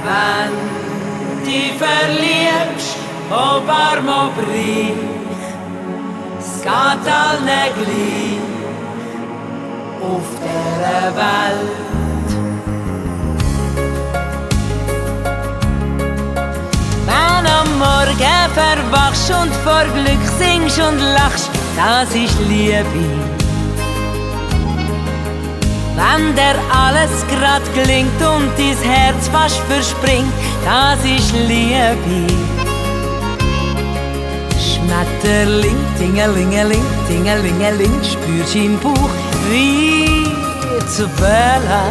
Wenn du verliebst, ob arm ob reich, es geht allen gleich auf dieser Welt. Wenn am Morgen verwachst und vor Glück singst und lachst, das ist Liebe. Wenn dir alles grad gelingt und dein Herz fast verspringt, das ist Liebe. Schmetterling, Tingelingeling, Tingelingeling, spürst im Bauch wie zu Bella.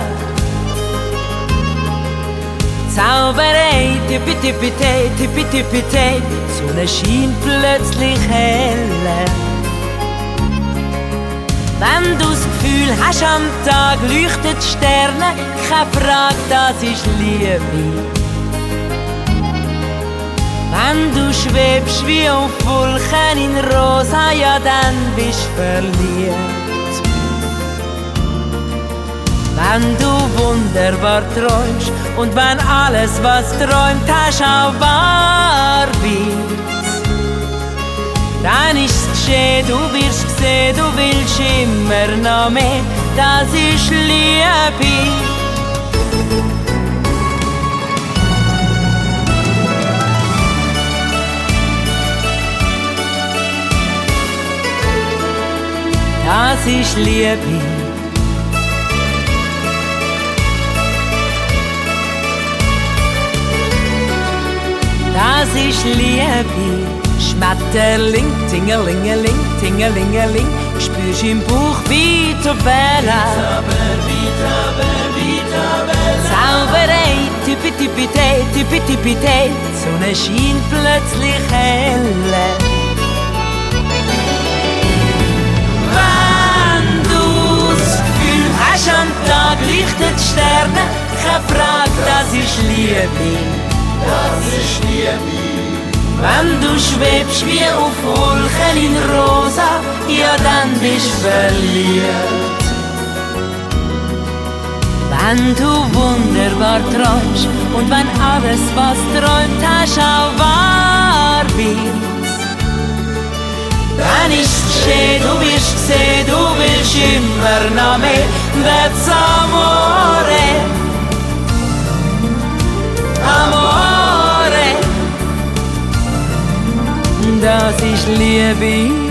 Zauberei, tippi-tippi-tei, tippi-tippi-tei, die Sonne scheint plötzlich heller. Wenn du das Gefühl hast, am Tag leuchten die Sterne, keine Frage, das ist Liebe. Wenn du schwebst wie auf Wolken in Rosa, ja dann bist du verliebt. Wenn du wunderbar träumst und wenn alles, was träumt hast, auch wahr wird, dann ist's geschehen, du wirst sehen, du willst immer noch mehr, das ist Liebe. Das ist Liebe. Das ist Liebe. Schmetterling, Tingelingeling, Tingelingeling, spürst im Bauch wie Bella. Zauberei, tippi-tippi-tei, tippi-tippi-tei, die Sonne scheint plötzlich heller. Wenn du das Gefühl hast, am Tag leuchten die Sterne, keine Frage, das ist Liebe. Das ist Liebe. Wenn du schwebst wie auf Wolken in Rosa, ja dann bist du verliebt. Wenn du wunderbar träumst und wenn alles, was träumt hast, auch wahr wird, dann ist's geschehen, du wirst sehen, du willst immer noch mehr. That's amore, amore. Das ist Liebe.